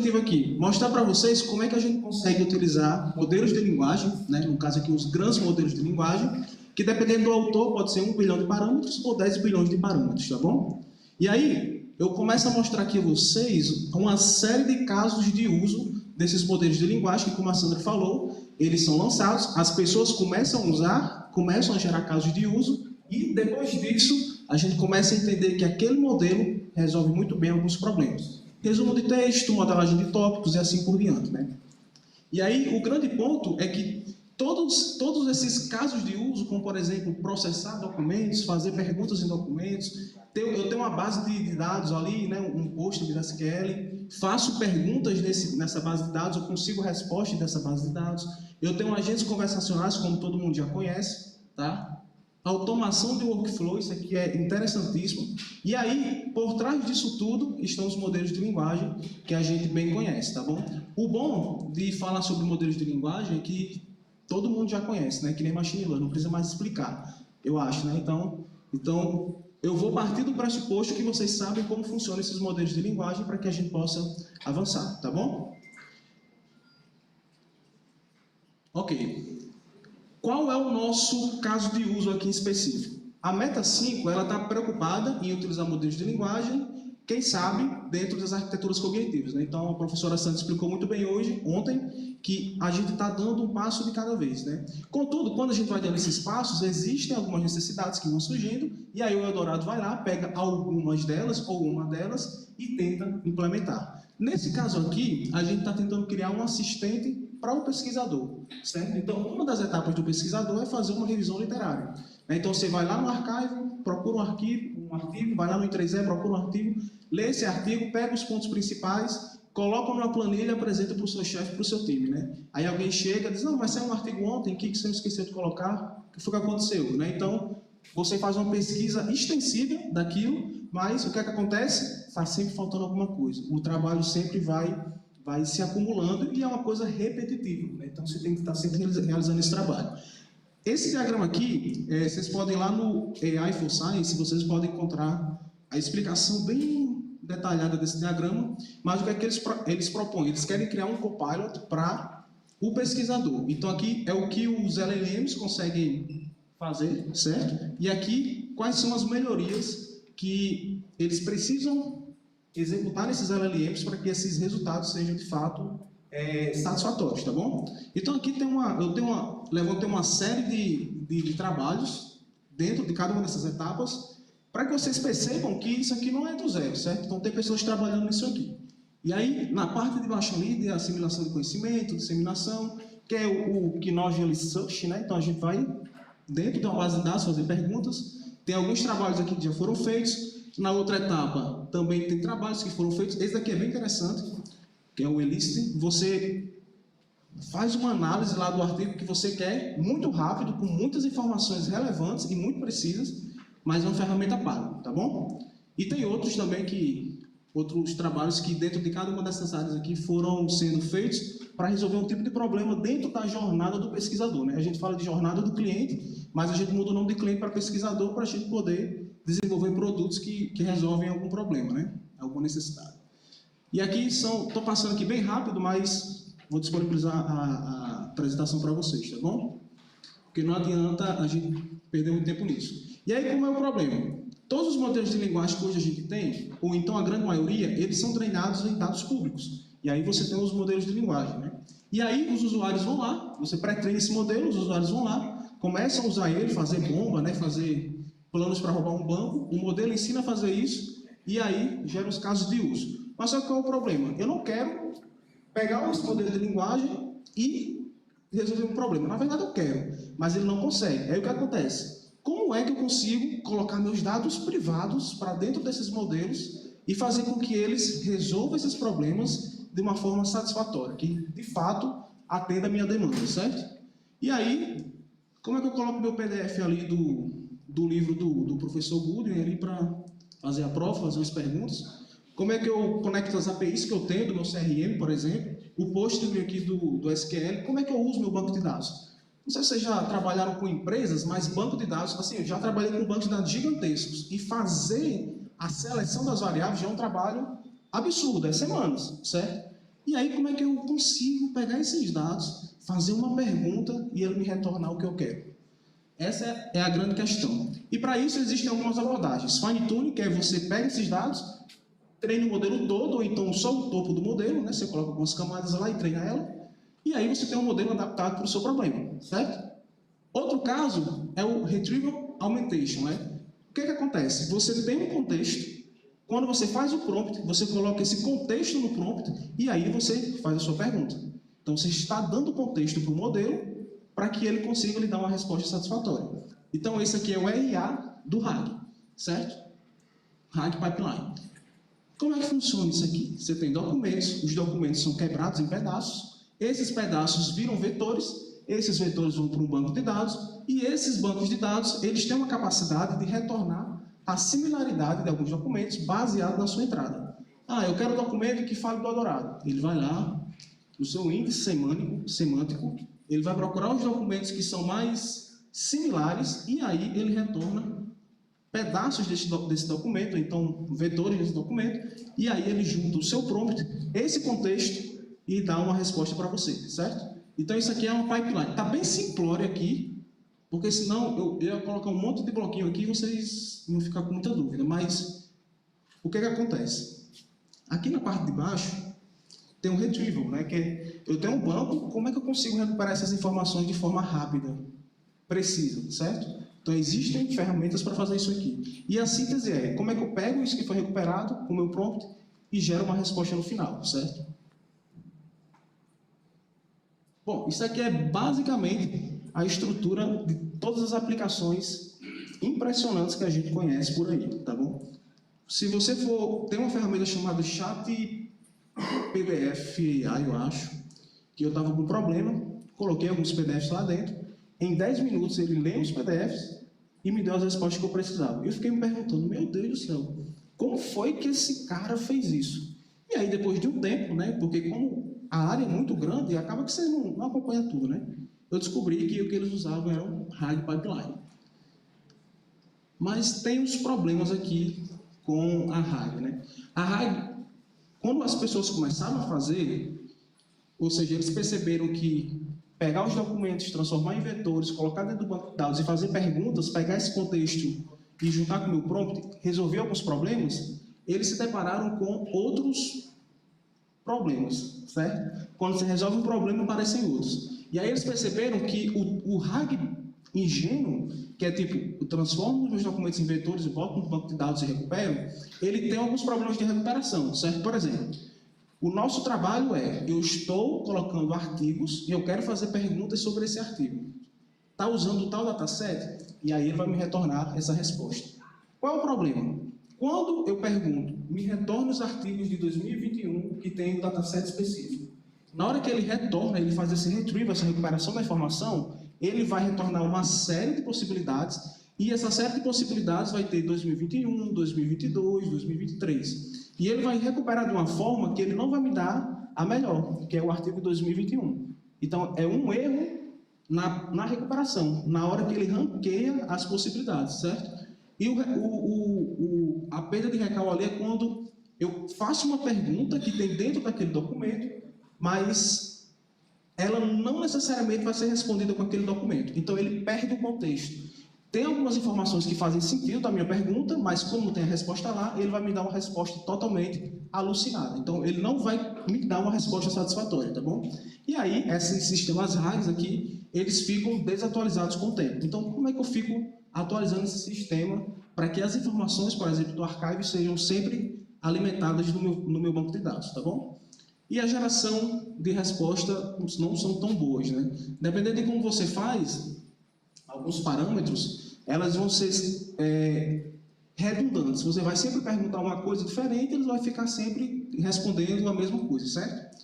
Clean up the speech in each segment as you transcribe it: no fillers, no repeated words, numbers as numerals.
objetivo aqui? Mostrar para vocês como é que a gente consegue utilizar modelos de linguagem, né? No caso aqui, os grandes modelos de linguagem, que dependendo do autor pode ser 1 bilhão de parâmetros ou 10 bilhões de parâmetros, tá bom? E aí, eu começo a mostrar aqui a vocês uma série de casos de uso desses modelos de linguagem, que como a Sandra falou, eles são lançados, as pessoas começam a usar, começam a gerar casos de uso, e depois disso, a gente começa a entender que aquele modelo resolve muito bem alguns problemas. Resumo de texto, modelagem de tópicos e assim por diante, né? E aí, o grande ponto é que todos esses casos de uso, como por exemplo, processar documentos, fazer perguntas em documentos, eu tenho uma base de dados ali, né, um post de SQL, faço perguntas nessa base de dados, eu consigo respostas dessa base de dados, eu tenho agentes conversacionais, como todo mundo já conhece, tá? Automação de workflow, isso aqui é interessantíssimo. E aí, por trás disso tudo, estão os modelos de linguagem que a gente bem conhece, tá bom? O bom de falar sobre modelos de linguagem é que todo mundo já conhece, né? Que nem machine learning, não precisa mais explicar, eu acho, né? Então eu vou partir do pressuposto que vocês sabem como funcionam esses modelos de linguagem para que a gente possa avançar, tá bom? Ok. Qual é o nosso caso de uso aqui em específico? A Meta 5 está preocupada em utilizar modelos de linguagem, quem sabe, dentro das arquiteturas cognitivas, né? Então, a professora Santos explicou muito bem ontem, que a gente está dando um passo de cada vez, né? Contudo, quando a gente vai dando esses passos, existem algumas necessidades que vão surgindo, e aí o Eldorado vai lá, pega algumas delas, ou uma delas, e tenta implementar. Nesse caso aqui, a gente está tentando criar um assistente para o pesquisador, certo? Então, uma das etapas do pesquisador é fazer uma revisão literária. Então, você vai lá no arquivo, procura um artigo, vai lá no I3E, procura um artigo, lê esse artigo, pega os pontos principais, coloca numa planilha e apresenta para o seu chefe, para o seu time, né? Aí alguém chega e diz, não, mas saiu um artigo ontem, o que você esqueceu de colocar? O que foi que aconteceu? Né? Então, você faz uma pesquisa extensiva daquilo, mas o que é que acontece? Está sempre faltando alguma coisa. O trabalho sempre vai se acumulando e é uma coisa repetitiva, né? Então você tem que estar sempre realizando esse trabalho. Esse diagrama aqui, vocês podem ir lá no AI for Science, vocês podem encontrar a explicação bem detalhada desse diagrama, mas o que é que eles propõem? Eles querem criar um copilot para o pesquisador. Então aqui é o que os LLMs conseguem fazer, certo? E aqui, quais são as melhorias que eles precisam executar nesses LLMs para que esses resultados sejam, de fato, satisfatórios, tá bom? Então, aqui levantei uma série de trabalhos dentro de cada uma dessas etapas para que vocês percebam que isso aqui não é do zero, certo? Então, tem pessoas trabalhando nisso aqui. E aí, na parte de baixo ali, de assimilação de conhecimento, disseminação, que é o Knowledge Search, né? Então, a gente vai dentro de uma base de dados fazer perguntas. Tem alguns trabalhos aqui que já foram feitos. Na outra etapa, também tem trabalhos que foram feitos. Esse daqui é bem interessante, que é o Eliciting. Você faz uma análise lá do artigo que você quer, muito rápido, com muitas informações relevantes e muito precisas, mas é uma ferramenta paga, tá bom? E tem outros também outros trabalhos que dentro de cada uma dessas áreas aqui foram sendo feitos para resolver um tipo de problema dentro da jornada do pesquisador, né? A gente fala de jornada do cliente, mas a gente muda o nome de cliente para pesquisador para a gente poder desenvolver produtos que resolvem algum problema, né? Alguma necessidade. E aqui estou passando aqui bem rápido, mas vou disponibilizar a apresentação para vocês, tá bom? Porque não adianta a gente perder muito tempo nisso. E aí, como é o problema? Todos os modelos de linguagem que hoje a gente tem, ou então a grande maioria, eles são treinados em dados públicos. E aí você tem os modelos de linguagem, né? E aí os usuários vão lá, você pré-treina esse modelo, os usuários vão lá, começam a usar ele, fazer bomba, né? Fazer planos para roubar um banco, o modelo ensina a fazer isso, e aí gera os casos de uso. Mas só que qual é o problema? Eu não quero pegar esse modelo de linguagem e resolver um problema. Na verdade eu quero, mas ele não consegue. Aí o que acontece? Como é que eu consigo colocar meus dados privados para dentro desses modelos e fazer com que eles resolvam esses problemas de uma forma satisfatória, que de fato atenda a minha demanda, certo? E aí, como é que eu coloco meu PDF ali do livro do professor Goodwin ali para fazer a prova, fazer as perguntas? Como é que eu conecto as APIs que eu tenho do meu CRM, por exemplo, o post aqui do SQL, como é que eu uso meu banco de dados? Não sei se vocês já trabalharam com empresas, mas banco de dados, assim, eu já trabalhei com bancos de dados gigantescos, e fazer a seleção das variáveis já é um trabalho absurdo, é semanas, certo? E aí, como é que eu consigo pegar esses dados, fazer uma pergunta e ele me retornar o que eu quero? Essa é a grande questão. E para isso existem algumas abordagens. Fine Tuning, que é você pega esses dados, treina o modelo todo, ou então só o topo do modelo, né? Você coloca algumas camadas lá e treina ela, e aí você tem um modelo adaptado para o seu problema, certo? Outro caso é o Retrieval Augmentation, né? O que acontece? Você tem um contexto, quando você faz o prompt, você coloca esse contexto no prompt, e aí você faz a sua pergunta. Então, você está dando contexto para o modelo, para que ele consiga lhe dar uma resposta satisfatória. Então, esse aqui é o RA do RAG, certo? RAG Pipeline. Como é que funciona isso aqui? Você tem documentos, os documentos são quebrados em pedaços, esses pedaços viram vetores, esses vetores vão para um banco de dados, e esses bancos de dados, eles têm uma capacidade de retornar a similaridade de alguns documentos baseado na sua entrada. Ah, eu quero um documento que fale do Adorado. Ele vai lá, no seu índice semântico, ele vai procurar os documentos que são mais similares, e aí ele retorna pedaços desse documento, então vetores desse documento, e aí ele junta o seu prompt, esse contexto, e dá uma resposta para você, certo? Então isso aqui é uma pipeline. Está bem simplório aqui, porque senão eu ia colocar um monte de bloquinho aqui e vocês iam ficar com muita dúvida, mas o que acontece? Aqui na parte de baixo tem um retrieval, né, que é, eu tenho um banco, como é que eu consigo recuperar essas informações de forma rápida, precisa, certo? Então, existem ferramentas para fazer isso aqui. E a síntese é, como é que eu pego isso que foi recuperado com o meu prompt e gero uma resposta no final, certo? Bom, isso aqui é basicamente a estrutura de todas as aplicações impressionantes que a gente conhece por aí, tá bom? Se você for... Tem uma ferramenta chamada Chat PDF AI, eu acho, que eu estava com um problema, coloquei alguns PDFs lá dentro, em 10 minutos ele leu os PDFs e me deu as respostas que eu precisava. Eu fiquei me perguntando, meu Deus do céu, como foi que esse cara fez isso? E aí, depois de um tempo, né, porque como a área é muito grande, acaba que você não acompanha tudo, né? Eu descobri que o que eles usavam era um RAG Pipeline. Mas tem uns problemas aqui com a RAG, né? A RAG, quando as pessoas começaram a fazer, ou seja, eles perceberam que pegar os documentos, transformar em vetores, colocar dentro do banco de dados e fazer perguntas, pegar esse contexto e juntar com o meu prompt, resolver alguns problemas, eles se depararam com outros problemas, certo? Quando você resolve um problema, aparecem outros. E aí eles perceberam que o RAG ingênuo, que é tipo, eu transformo os meus documentos em vetores e boto no banco de dados e recupero, ele tem alguns problemas de recuperação, certo? Por exemplo, o nosso trabalho é, eu estou colocando artigos e eu quero fazer perguntas sobre esse artigo. Está usando o tal dataset? E aí ele vai me retornar essa resposta. Qual é o problema? Quando eu pergunto, me retorne os artigos de 2021 que tem um dataset específico. Na hora que ele retorna, ele faz esse retrieval, essa recuperação da informação, ele vai retornar uma série de possibilidades, e essa série de possibilidades vai ter 2021, 2022, 2023. E ele vai recuperar de uma forma que ele não vai me dar a melhor, que é o artigo 2021. Então, é um erro na recuperação, na hora que ele ranqueia as possibilidades, certo? E a perda de recal ali é quando eu faço uma pergunta que tem dentro daquele documento, mas ela não necessariamente vai ser respondida com aquele documento. Então, ele perde o contexto. Tem algumas informações que fazem sentido da minha pergunta, mas como tem a resposta lá, ele vai me dar uma resposta totalmente alucinada. Então, ele não vai me dar uma resposta satisfatória, tá bom? E aí, esses sistemas RAGs aqui, eles ficam desatualizados com o tempo. Então, como é que eu fico atualizando esse sistema para que as informações, por exemplo, do archive sejam sempre alimentadas no meu banco de dados, tá bom? E a geração de resposta não são tão boas, né? Dependendo de como você faz, alguns parâmetros, elas vão ser redundantes. Você vai sempre perguntar uma coisa diferente, eles vão ficar sempre respondendo a mesma coisa, certo?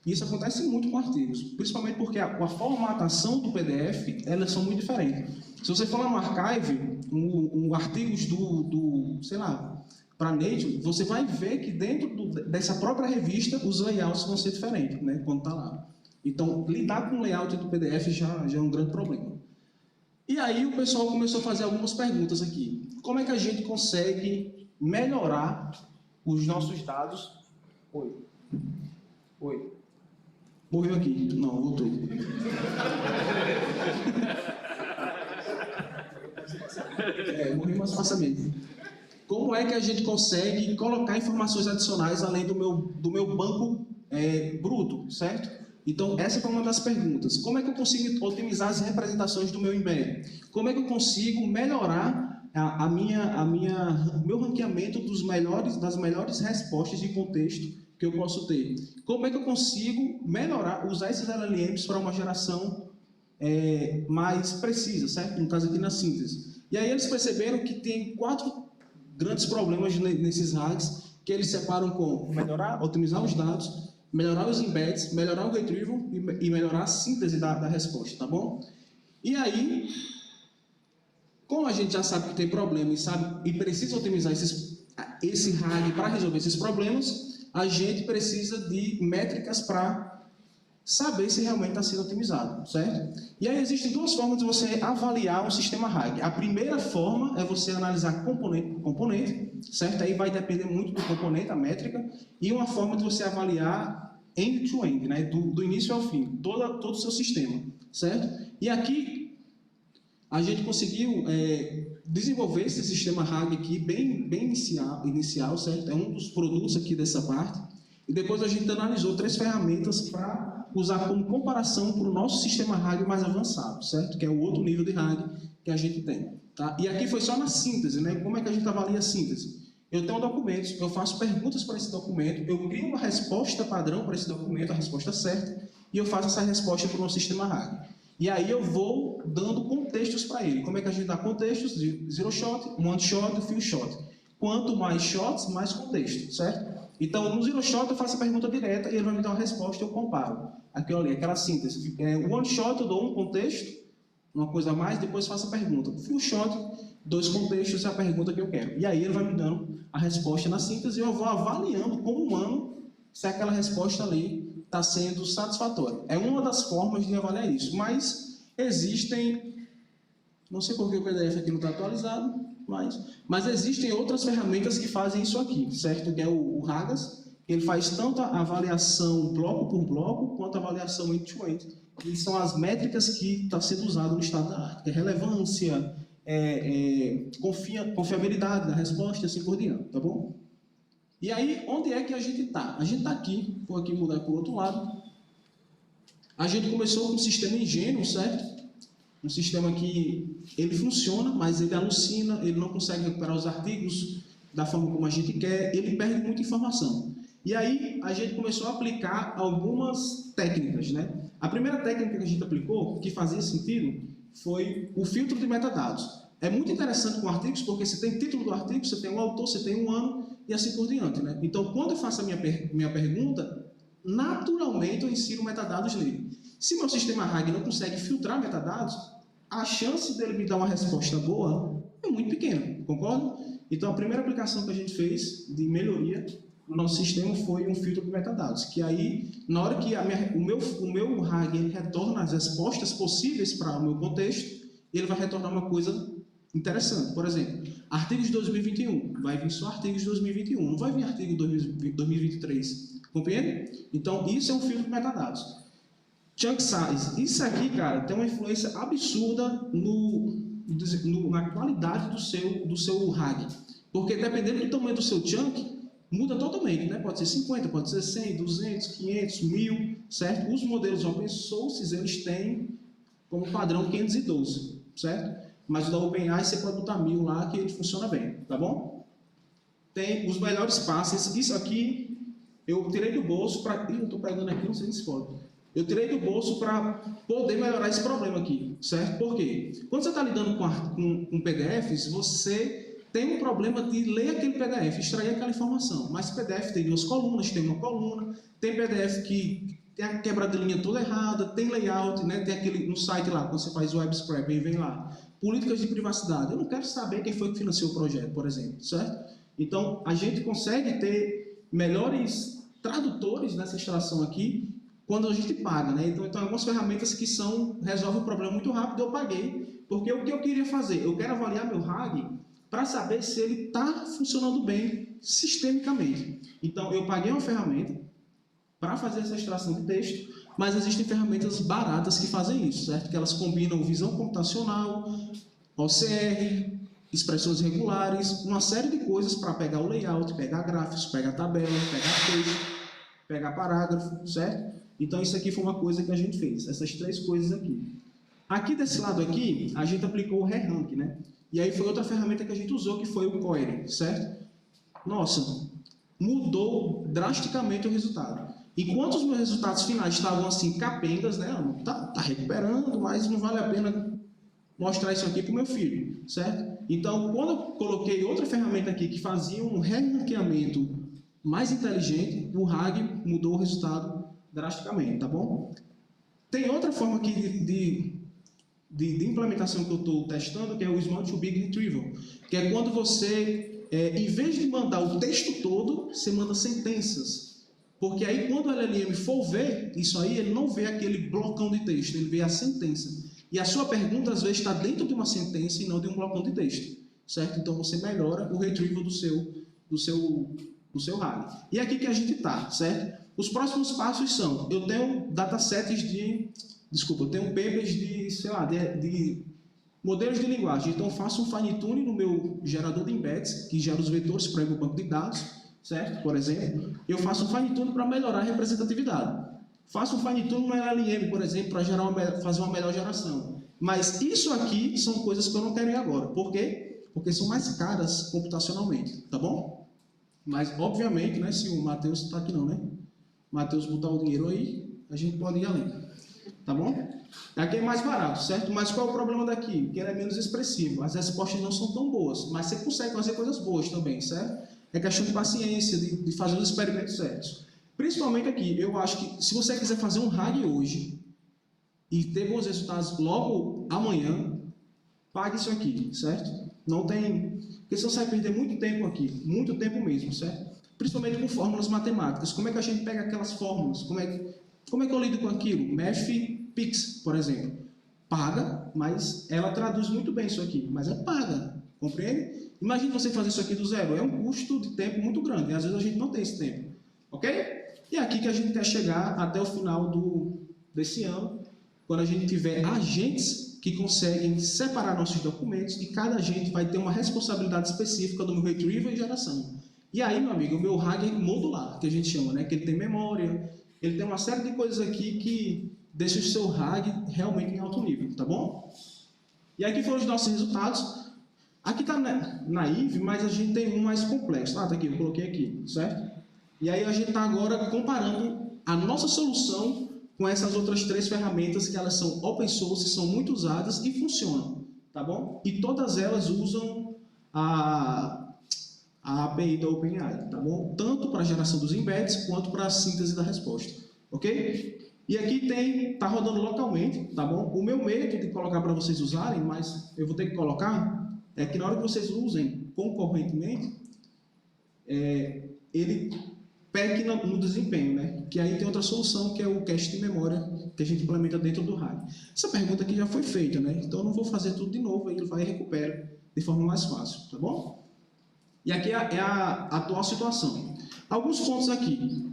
Isso acontece muito com artigos, principalmente porque a formatação do PDF, elas são muito diferentes. Se você for lá no archive, artigos sei lá, para Nature, você vai ver que dentro dessa própria revista, os layouts vão ser diferentes, né, quando está lá. Então, lidar com o layout do PDF já é um grande problema. E aí o pessoal começou a fazer algumas perguntas aqui. Como é que a gente consegue melhorar os nossos dados? Oi. Morreu aqui. Não, voltou. Morreu mais facilmente. Como é que a gente consegue colocar informações adicionais além do meu banco bruto, certo? Então, essa foi uma das perguntas. Como é que eu consigo otimizar as representações do meu embed? Como é que eu consigo melhorar meu ranqueamento das melhores respostas de contexto que eu posso ter? Como é que eu consigo usar esses LLMs para uma geração mais precisa, certo? No caso aqui na síntese. E aí eles perceberam que tem 4 grandes problemas nesses RAGs, que eles separam com otimizar os dados, melhorar os embeds, melhorar o retrieval e melhorar a síntese da resposta, tá bom? E aí, como a gente já sabe que tem problema e precisa otimizar esse RAG para resolver esses problemas, a gente precisa de métricas para saber se realmente está sendo otimizado, certo? E aí existem 2 formas de você avaliar um sistema RAG. A primeira forma é você analisar componente por componente, certo? Aí vai depender muito do componente, a métrica, e uma forma de você avaliar end-to-end, né? Do início ao fim, todo o seu sistema, certo? E aqui a gente conseguiu desenvolver esse sistema RAG aqui bem inicial, certo? É um dos produtos aqui dessa parte. E depois a gente analisou 3 ferramentas para usar como comparação para o nosso sistema RAG mais avançado, certo? Que é o outro nível de RAG que a gente tem. Tá? E aqui foi só na síntese, né? Como é que a gente avalia a síntese? Eu tenho documentos, eu faço perguntas para esse documento, eu crio uma resposta padrão para esse documento, a resposta certa, e eu faço essa resposta para o nosso sistema RAG. E aí eu vou dando contextos para ele. Como é que a gente dá contextos? Zero shot, one shot, few shot. Quanto mais shots, mais contexto, certo? Então, no zero shot eu faço a pergunta direta e ele vai me dar uma resposta e eu comparo. Aquilo ali, aquela síntese. One shot eu dou um contexto, uma coisa a mais, depois faço a pergunta. Full shot, 2 contextos e a pergunta que eu quero. E aí ele vai me dando a resposta na síntese e eu vou avaliando como humano se aquela resposta ali está sendo satisfatória. É uma das formas de avaliar isso. Mas existem... Não sei por que o PDF aqui não está atualizado, mas existem outras ferramentas que fazem isso aqui, certo? Que é o Ragas. Ele faz tanto a avaliação bloco por bloco, quanto a avaliação end-to-end. Que são as métricas que estão sendo usadas no estado da arte. Que é relevância, confiabilidade da resposta e assim por diante, tá bom? E aí, onde é que a gente está? A gente está aqui, vou aqui mudar para o outro lado. A gente começou com um sistema ingênuo, certo? Um sistema que ele funciona, mas ele alucina, ele não consegue recuperar os artigos da forma como a gente quer, ele perde muita informação. E aí a gente começou a aplicar algumas técnicas, né? A primeira técnica que a gente aplicou, que fazia sentido, foi o filtro de metadados. É muito interessante com artigos, porque você tem título do artigo, você tem o autor, você tem um ano e assim por diante, né? Então, quando eu faço a minha pergunta, naturalmente eu insiro metadados nele. Se meu sistema RAG não consegue filtrar metadados, a chance dele me dar uma resposta boa é muito pequena, concorda? Então, a primeira aplicação que a gente fez de melhoria no nosso sistema foi um filtro de metadados, que aí, na hora que o meu RAG ele retorna as respostas possíveis para o meu contexto, ele vai retornar uma coisa interessante. Por exemplo, artigos de 2021, vai vir só artigos de 2021, não vai vir artigo de 2023, compreende? Então, isso é um filtro de metadados. Chunk size. Isso aqui, cara, tem uma influência absurda na qualidade do seu RAG. Porque dependendo do tamanho do seu chunk, muda totalmente, né? Pode ser 50, pode ser 100, 200, 500, 1000, certo? Os modelos open source, eles têm como padrão 512, certo? Mas o da OpenAI você pode botar 1000 lá que ele funciona bem, tá bom? Tem os melhores passes. Isso aqui eu tirei do bolso para... eu estou pegando aqui, não sei se pode. Eu tirei do bolso para poder melhorar esse problema aqui, certo? Por quê? Quando você está lidando com PDFs, você tem um problema de ler aquele PDF, extrair aquela informação. Mas PDF tem 2 colunas, tem uma coluna, tem PDF que tem a quebra de linha toda errada, tem layout, né? Tem aquele no site lá, quando você faz o web scrap, aí vem lá. Políticas de privacidade. Eu não quero saber quem foi que financiou o projeto, por exemplo, certo? Então, a gente consegue ter melhores tradutores nessa extração aqui, quando a gente paga, né? Então algumas ferramentas que resolvem o problema muito rápido, eu paguei, porque o que eu queria fazer? Eu quero avaliar meu RAG para saber se ele está funcionando bem sistemicamente. Então, eu paguei uma ferramenta, para fazer essa extração de texto, mas existem ferramentas baratas que fazem isso, certo? Que elas combinam visão computacional, OCR, expressões regulares, uma série de coisas para pegar o layout, pegar gráficos, pegar tabela, pegar texto, pegar parágrafo, certo? Então isso aqui foi uma coisa que a gente fez, essas três coisas aqui. Aqui desse lado aqui, a gente aplicou o Rerank, né? E aí foi outra ferramenta que a gente usou, que foi o Query, certo? Nossa, mudou drasticamente o resultado. Enquanto os meus resultados finais estavam assim, capengas, né? Tá recuperando, mas não vale a pena mostrar isso aqui para o meu filho, certo? Então, quando eu coloquei outra ferramenta aqui que fazia um ranqueamento mais inteligente, o RAG mudou o resultado drasticamente, tá bom? Tem outra forma aqui de implementação que eu estou testando, que é o Small to Big Retrieval, que é quando você, em vez de mandar o texto todo, você manda sentenças. Porque aí, quando o LLM for ver isso aí, ele não vê aquele blocão de texto, ele vê a sentença. E a sua pergunta, às vezes, está dentro de uma sentença e não de um blocão de texto, certo? Então, você melhora o retrieval do seu RAG. E é aqui que a gente está, certo? Os próximos passos são, eu tenho datasets eu tenho papers de modelos de linguagem. Então, eu faço um fine-tune no meu gerador de embeds, que gera os vetores para ir para o banco de dados, certo? Por exemplo, eu faço um fine-tune para melhorar a representatividade. Faço um fine-tune no LLM, por exemplo, para fazer uma melhor geração. Mas isso aqui são coisas que eu não quero ir agora. Por quê? Porque são mais caras computacionalmente, tá bom? Mas, obviamente, né, se o Matheus está aqui não, né? Matheus botar o dinheiro aí, a gente pode ir além. Tá bom? Aqui é mais barato, certo? Mas qual é o problema daqui? Que ele é menos expressivo. As respostas não são tão boas, mas você consegue fazer coisas boas também, certo? É questão de paciência, de fazer os experimentos certos. Principalmente aqui, eu acho que se você quiser fazer um RAG hoje e ter bons resultados logo amanhã, pague isso aqui, certo? Não tem... Porque senão você vai perder muito tempo aqui, muito tempo mesmo, certo? Principalmente com fórmulas matemáticas. Como é que a gente pega aquelas fórmulas? Como é que eu lido com aquilo? Mathpix, por exemplo. Paga, mas ela traduz muito bem isso aqui, mas é paga, compreende? Imagine você fazer isso aqui do zero, é um custo de tempo muito grande, e às vezes a gente não tem esse tempo, ok? E é aqui que a gente quer chegar até o final desse ano, quando a gente tiver agentes que conseguem separar nossos documentos, e cada agente vai ter uma responsabilidade específica do meu retrieval e geração. E aí, meu amigo, o meu RAG é modular, que a gente chama, né? Que ele tem memória, ele tem uma série de coisas aqui que deixa o seu RAG realmente em alto nível, tá bom? E aqui foram os nossos resultados. Aqui está naive, mas a gente tem um mais complexo. Tá aqui, eu coloquei aqui, certo? E aí a gente está agora comparando a nossa solução com essas outras três ferramentas que elas são open source, são muito usadas e funcionam, tá bom? E todas elas usam a API da OpenAI, tá bom? Tanto para a geração dos embeds quanto para a síntese da resposta, ok? E aqui tá rodando localmente, tá bom? O meu medo de colocar para vocês usarem, mas eu vou ter que colocar, é que na hora que vocês usem concorrentemente, ele peque no desempenho, né? Que aí tem outra solução, que é o cache de memória, que a gente implementa dentro do RAG. Essa pergunta aqui já foi feita, né? Então eu não vou fazer tudo de novo, aí ele vai e recupera de forma mais fácil, tá bom? E aqui é a atual situação. Alguns pontos aqui.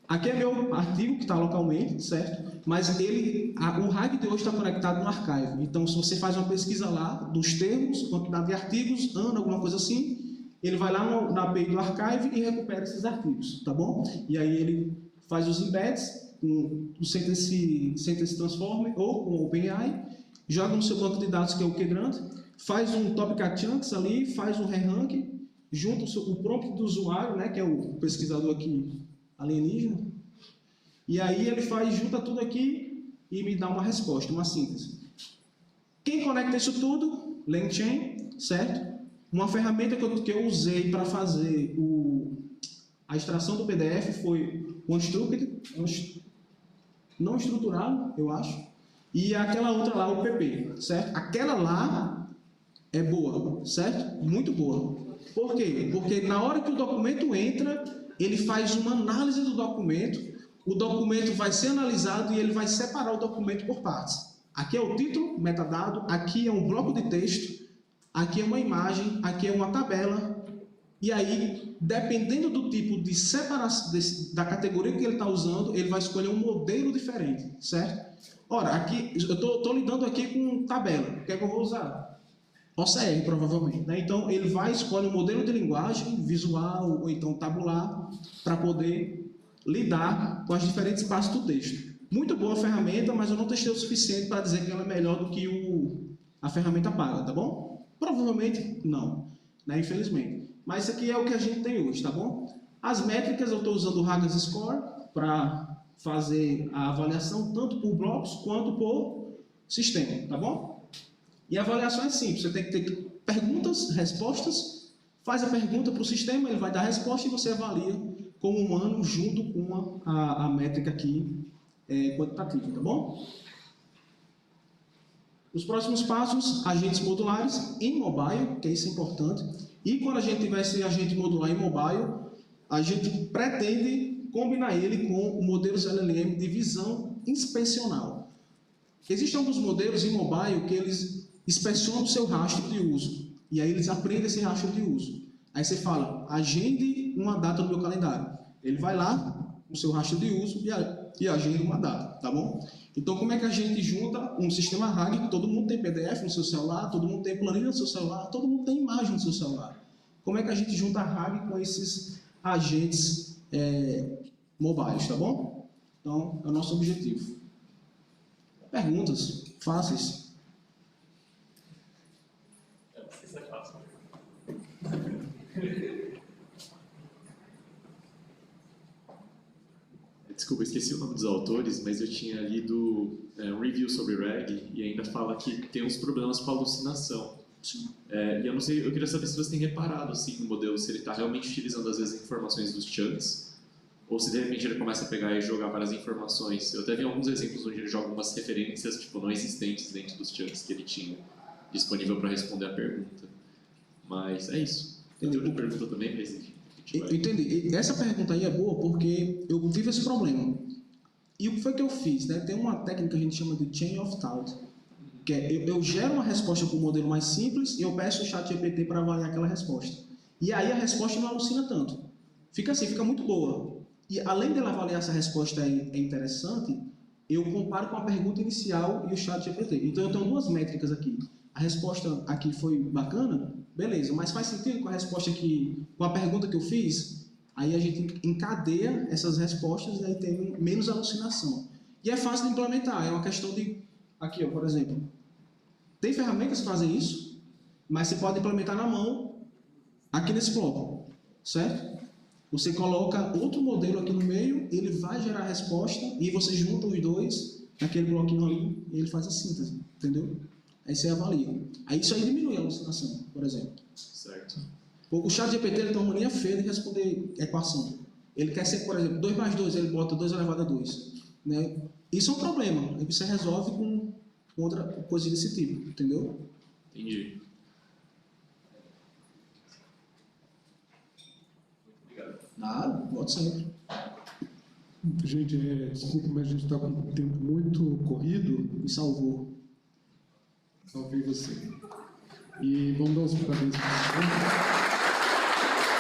Aqui é meu artigo que está localmente, certo? Mas o RAG de hoje está conectado no archive. Então, se você faz uma pesquisa lá dos termos, quantidade de artigos, ano, alguma coisa assim, ele vai lá na API do archive e recupera esses artigos, tá bom? E aí ele faz os embeds com o Sentence Transformer ou com o OpenAI, joga no seu banco de dados, que é o Qgrant, faz um Topcat Chunks ali, faz um rerank, junta o prompt do usuário, né, que é o pesquisador aqui alienígena, e aí ele junta tudo aqui e me dá uma resposta, uma síntese. Quem conecta isso tudo? LangChain, certo? Uma ferramenta que eu usei para fazer a extração do PDF foi o Unstructured, não estruturado, eu acho, e aquela outra lá, o PP, certo? Aquela lá é boa, certo? Muito boa. Por quê? Porque na hora que o documento entra, ele faz uma análise do documento, o documento vai ser analisado e ele vai separar o documento por partes. Aqui é o título, metadado, aqui é um bloco de texto, aqui é uma imagem, aqui é uma tabela, E aí, dependendo do tipo de separação da categoria que ele está usando, ele vai escolher um modelo diferente, certo? Ora, aqui eu estou lidando aqui com tabela. O que é que eu vou usar? OCR, provavelmente. Né? Então, ele vai escolher um modelo de linguagem visual ou então tabular para poder lidar com as diferentes partes do texto. Muito boa a ferramenta, mas eu não testei o suficiente para dizer que ela é melhor do que a ferramenta paga, tá bom? Provavelmente não, né? Infelizmente. Mas isso aqui é o que a gente tem hoje, tá bom? As métricas, eu estou usando o Ragas Score para fazer a avaliação tanto por blocos quanto por sistema, tá bom? E a avaliação é simples, você tem que ter perguntas, respostas, faz a pergunta para o sistema, ele vai dar a resposta e você avalia como humano junto com a métrica aqui quantitativa, tá bom? Os próximos passos, agentes modulares em mobile, que isso é importante. E quando a gente tiver esse agente modular em mobile, a gente pretende combinar ele com modelos LLM de visão inspecional. Existem alguns modelos em mobile que eles inspecionam o seu rastro de uso. E aí eles aprendem esse rastro de uso. Aí você fala, agende uma data no meu calendário. Ele vai lá, o seu rastro de uso, e agenda uma data, tá bom? Então, como é que a gente junta um sistema RAG, que todo mundo tem PDF no seu celular, todo mundo tem planilha no seu celular, todo mundo tem imagem no seu celular. Como é que a gente junta a RAG com esses agentes mobiles, tá bom? Então, é o nosso objetivo. Perguntas fáceis? Isso é fácil. Desculpa, esqueci o nome dos autores, mas eu tinha lido um review sobre RAG e ainda fala que tem uns problemas com alucinação. E eu não sei, eu queria saber se você tem reparado assim, no modelo, se ele está realmente utilizando às vezes informações dos chunks, ou se de repente ele começa a pegar e jogar várias informações. Eu até vi alguns exemplos onde ele joga algumas referências tipo, não existentes dentro dos chunks que ele tinha disponível para responder a pergunta. Mas é isso. Eu tenho outra pergunta também, mas... Entendi. Essa pergunta aí é boa porque eu tive esse problema. E o que foi que eu fiz? Né? Tem uma técnica que a gente chama de Chain of Thought, que é eu gero uma resposta com um modelo mais simples e eu peço o ChatGPT para avaliar aquela resposta. E aí a resposta não alucina tanto. Fica assim, fica muito boa. E além dela avaliar se a resposta é interessante, eu comparo com a pergunta inicial e o ChatGPT. Então eu tenho duas métricas aqui. A resposta aqui foi bacana, beleza, mas faz sentido com a resposta com a pergunta que eu fiz? Aí a gente encadeia essas respostas e aí tem menos alucinação. E é fácil de implementar, é uma questão de... Aqui, ó, por exemplo, tem ferramentas que fazem isso, mas você pode implementar na mão aqui nesse bloco, certo? Você coloca outro modelo aqui no meio, ele vai gerar a resposta e você junta os dois naquele bloquinho ali e ele faz a síntese, entendeu? Aí você avalia. Aí isso aí diminui a alucinação, por exemplo. Certo. O ChatGPT ele tem uma mania feia de responder equação. Ele quer ser, por exemplo, 2 mais 2, ele bota 2 elevado a 2. Né? Isso é um problema. Aí você resolve com outra coisa desse tipo, entendeu? Entendi. Obrigado. Nada, pode sempre. Gente, desculpa, mas a gente está com um tempo muito corrido. Me salvou. Salvei você. E vamos dar os parabéns para você.